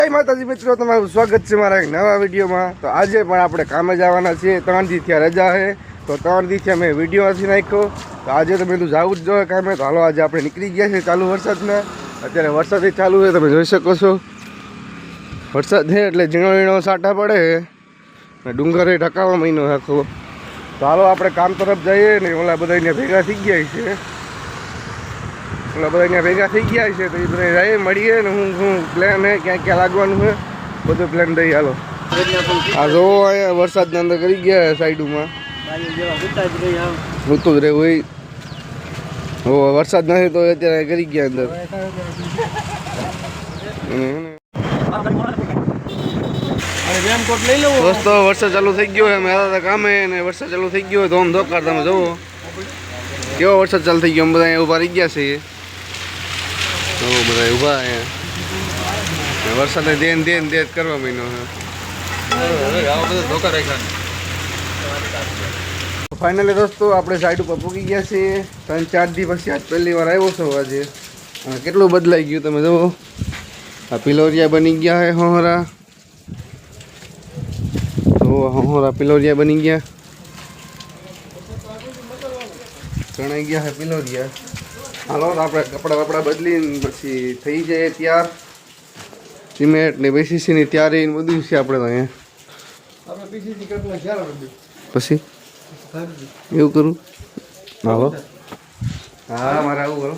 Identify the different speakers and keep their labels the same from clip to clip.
Speaker 1: જય માતાજી મિત્રો, તમારું સ્વાગત છે મારા એક નવા વિડીયોમાં। તો આજે પણ આપણે કામે જવાના છીએ। 3 દી થયા રજા છે, તો 3 દી થયા મેં વિડીયો નથી નાખ્યો। તો આજે તો મેં તો જવું જ જોઈએ કામે। તો હાલો આજે આપણે નીકળી ગયા છીએ ચાલુ વરસાદમાં। અત્યારે વરસાદ ચાલુ છે, તમે જોઈ શકો છો। વરસાદ છે એટલે ઝીણો ઝીણો સાટા પડે ને ડુંગરે ઢકાવા મહિનો આખો। તો હાલો આપણે કામ તરફ જઈએ ને ઓલા બધા ભેગા થઈ ગયા છે। ઓલા બધા ભેગા થઈ ગયા છે, તો એ બધા જઈએ મળીએ ને હું પ્લાન હે ક્યાં ક્યાં લાગવાનું છે બધું પ્લાન દઈએ। હાલો આ જોવો અહીંયા વરસાદના અંદર કરી ગયા સાઈડમાં ઋતુ જ રહેવું હો। વરસાદ નથી તો અત્યારે કરી ગયા અંદર। દોસ્તો વરસાદ ચાલુ થઈ ગયો અમે આવ્યા હતા કામે ને વરસાદ ચાલુ થઈ ગયો ધોમ ધોકાર। તમે જોવો કેવો વરસાદ ચાલુ થઈ ગયો। અમે બધા ઊભા રહી ગયા છીએ, બધા ઊભા અહીંયા વરસાદને દેન કરવા મહિનો ફાઇનલી દોસ્તો આપણે સાઈડ ઉપર પૂકી ગયા છીએ। 3-4 દી પછી આજ પહેલી વાર આવ્યો છું આજે। કેટલું બદલાઈ ગયું તમે જુઓ। આ પિલોરિયા બની ગયા હે હોહરા, તો હોહરા પિલોરિયા બની ગયા, ચણાઈ ગયા હે પિલોરિયા। હાલો આપણે કપડાં બદલીને પછી થઈ જાય તૈયાર। સિમેન્ટ ને બેસીસીની તૈયારી ને બધું છે આપણે તો અહીંયા। પછી એવું કરું હાલો, હા મારે આવું કરો।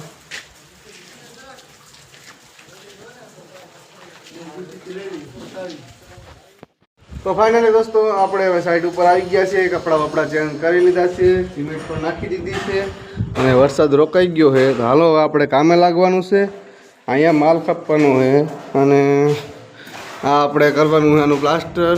Speaker 1: તો ફાઇનલી દોસ્તો આપણે હવે સાઈડ ઉપર આવી ગયા છીએ। કપડાં ચેન્જ કરી લીધા છે, સિમેન્ટ પણ નાખી દીધી છે અને વરસાદ રોકાઈ ગયો છે। તો હાલો આપણે કામે લાગવાનું છે। અહીંયા માલ કાપવાનો છે અને આ આપણે કરવાનું છે આનું પ્લાસ્ટર।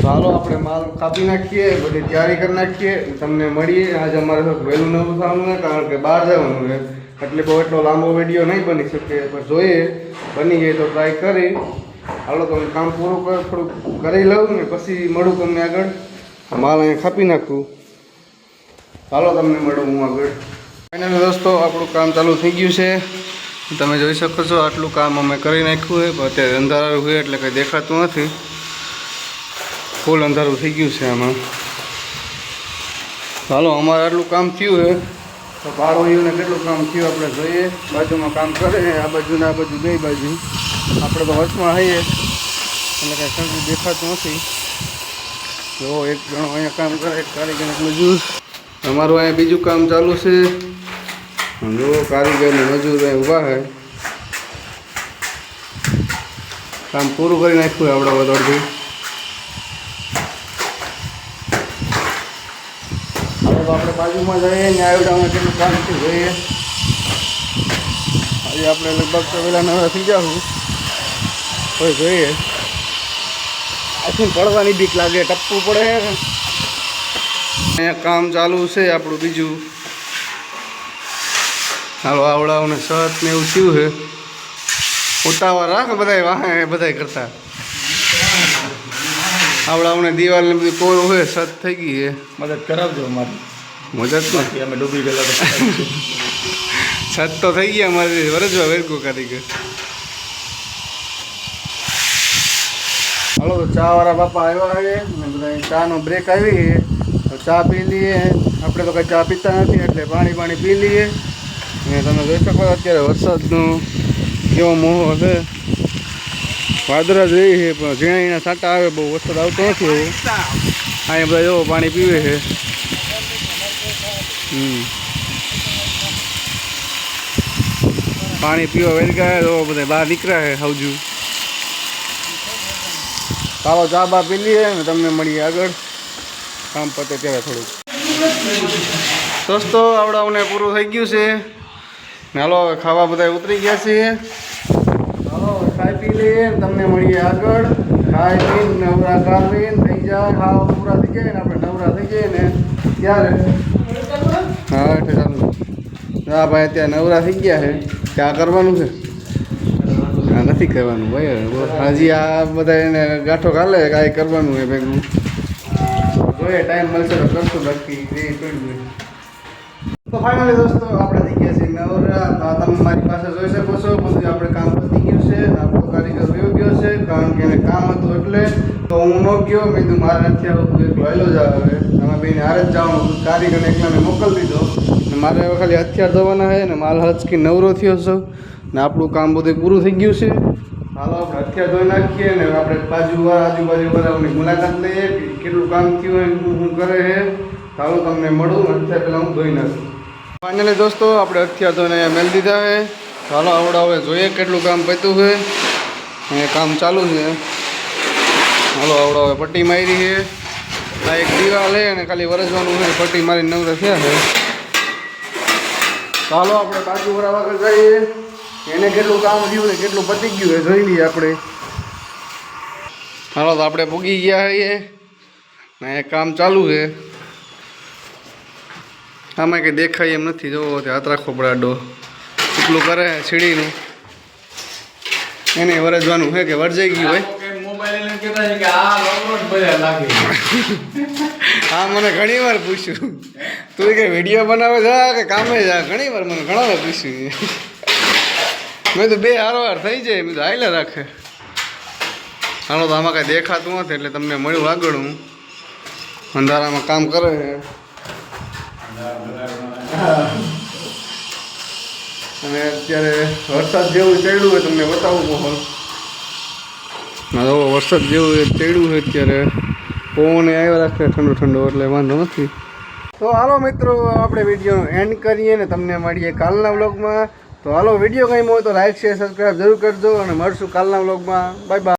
Speaker 1: તો હાલો આપણે માલ કાપી નાખીએ, બધી તૈયારી કરી નાખીએ, તમને મળીએ। આજે અમારે વહેલું નવું થવાનું છે કારણ કે બહાર જવાનું છે, એટલે બહુ એટલો લાંબો વિડીયો નહીં બની શકે, પણ જોઈએ બની જાય તો ટ્રાય કરી। હાલો તમે કામ પૂરું થોડુંક કરી લઉં ને પછી મળું તમને આગળ। માલ અહીંયા કાપી નાખું, હાલો તમને મળું હું આગળ। ફાઇનલી દોસ્તો આપણું કામ ચાલુ થઈ ગયું છે, તમે જોઈ શકો છો। આટલું કામ અમે કરી નાખ્યું છે, પણ અત્યારે અંધારું હોય એટલે કંઈ દેખાતું નથી, ફૂલ અંધારું થઈ ગયું છે આમાં। હાલો અમારે આટલું કામ થયું છે, તો બાળોઓને કેટલું કામ થયું આપણે જોઈએ। બાજુમાં કામ કરે આ બાજુ ને આ બાજુ બે બાજુ, આપણે તો વચમાં હઈએ એટલે કાંઈ સમજી દેખાતું નથી। જો એક જણો અહીંયા કામ કરે, એક કારીગર એક મજૂર। અમારું અહીંયા બીજું કામ ચાલુ છે, જો કારીગર ને મજૂર અહીંયા ઊભા છે। કામ પૂરું કરી નાખ્યું આપણે બધું। હવે તો આપણે બાજુમાં જઈએ ને આવડામાં કેટલું કામ થયું જોઈએ। આજે આપણે લગભગ તો વહેલા નવા થઈ જાઉં તો જોઈએ। આથી પડવાની બીક લાગે, ટપવું પડે। અહીંયા કામ ચાલુ છે આપણું બીજું। હાલો આવડાઓને શર્ટ ને એવું થયું છે, ઉતાવળ રાખ બધા વાહે બધા કરતા। આવડાઓને દિવાલ ને બધું કોરું હોય, શર્ટ થઈ ગઈ છે, મદદ કરાવજો અમારી। મદદ નથી, અમે ડૂબી ગયેલા છત તો થઈ ગયા અમારી વરજવા વેરકો કારીગર। હાલો તો ચાવાળા બાપા આવ્યા છે ને બધા ચાનો બ્રેક આવી છે, તો ચા પી લઈએ। આપણે તો કંઈ ચા પીતા નથી એટલે પાણી પી લઈએ। ને તમે જોઈ શકો અત્યારે વરસાદનો કેવો માહોલ છે, વાદળા જ રહી છે પણ ઝીણા ઝીણા છાંટા આવે, બહુ વરસાદ આવતો નથી એવો। અહીંયા બધા એવો પાણી પીવે છે। પાણી પીવા વેરગાય તો બધા બહાર નીકળ્યા છે હવજુ। ચાલો ચા બા પી લઈએ ને તમને મળીએ આગળ, કામ પતે ત્યારે થોડુંક। દોસ્તો આવડાઓને પૂરું થઈ ગયું છે ને હાલો હવે ખાવા બધા ઉતરી ગયા છીએ। ચાલો ખાઈ પી લઈએ ને તમને મળીએ આગળ। ખાઈ પીને નવરા કાઢીને થઈ જાય, ખાવા પૂરા થઈ જાય ને આપણે નવરા થઈ જઈએ ને ત્યારે હા એટલે ચાલુ। હા ભાઈ અત્યારે નવરા થઈ ગયા છે, ક્યાં કરવાનું છે? હા નથી કરવાનું ભાઈ, હજી આ બધા એને ગાંઠો ખાલે કાંઈ કરવાનું છે ભેગું, જોઈએ ટાઈમ મળશે તો કરશું, બાકી એ છોડી દઈએ। તો ફાઇનલી દોસ્તો આપણે થઈ ગયા છીએ નવરા તો આ તમે મારી પાસે જોઈ શકો છો. બધું આપણે કામ પતી ગયું છે. આપણો કારીગર વયો ગયો છે કારણ કે એને કામ હતું એટલે. તો હું ન ગયો, મેં કીધું મારે નથી આવતું, એકલો હેલો જ આવે. અમે બેને હારે જ જવાનું. કારીગરને એકલાને મોકલી દીધો ને મારે હવે ખાલી હથિયાર ધોવાના છે ને માલ હચકી નવરો થયો છે ને આપણું કામ બધું પૂરું થઈ ગયું છે. હાલો આપણે હથિયાર ધોઈ નાખીએ ને આપણે આજુબાજુવાળાની મુલાકાત લઈએ કે કેટલું કામ થયું હોય શું કરે છે. ચાલો તમને મળું. હથિયાર પહેલાં હું ધોઈ નાખું. ફાઇનલી દોસ્તો આપણે હથિયાર ધોઈને મેળ દીધા છે. ચાલો આવડે હવે જોઈએ કેટલું કામ પત્યું છે. અહીંયા કામ ચાલુ છે. હાલો આવડો હવે પટ્ટી મારી છે. આ એક દીવા લે અને ખાલી વરસવાનું છે. પટ્ટી મારી નવરા થયા છે. ચાલો આપણે બાજુ વરા વગર જઈએ. એને કેટલું કામ થયું ને કેટલું પતી ગયું એ જોઈ લઈએ આપણે. હાલો તો આપણે પૂગી ગયા છીએ ને એ કામ ચાલુ છે. આમાં કંઈ દેખાય એમ નથી. જોવો તે હાથ રાખવો પડે આડો. એટલું કરે સીડીનું એને વરજવાનું છે કે વરજાઈ ગયું હોય. હા મને ઘણી વાર પૂછ્યું તું કે વિડીયો બનાવે જા કે કામે જા. ઘણી વાર મને ઘણા વાર પૂછ્યું. મેં તો બે હારવાર થઈ જાય. મેં તો હાઈલા રાખે. હાલો તો આમાં કાંઈ દેખાતું નથી એટલે તમને મળ્યું આગળ. હું અંધારામાં કામ કરે છે અને અત્યારે વરસાદ જેવું ચડ્યું હોય તમને બતાવું માહોલ. હા વરસાદ જેવું ચડ્યું હોય અત્યારે. પવન આવ્યો રાખે ઠંડો ઠંડો એટલે વાંધો નથી. તો હાલો મિત્રો આપણે વિડીયોનો એન્ડ કરીએ ને તમને મળીએ કાલના વ્લોગમાં. તો હાલો વિડીયો ગમ્યો હોય તો લાઈક શેર સબસ્ક્રાઈબ જરૂર કરજો અને મળશું કાલના વ્લોગમાં. Bye bye.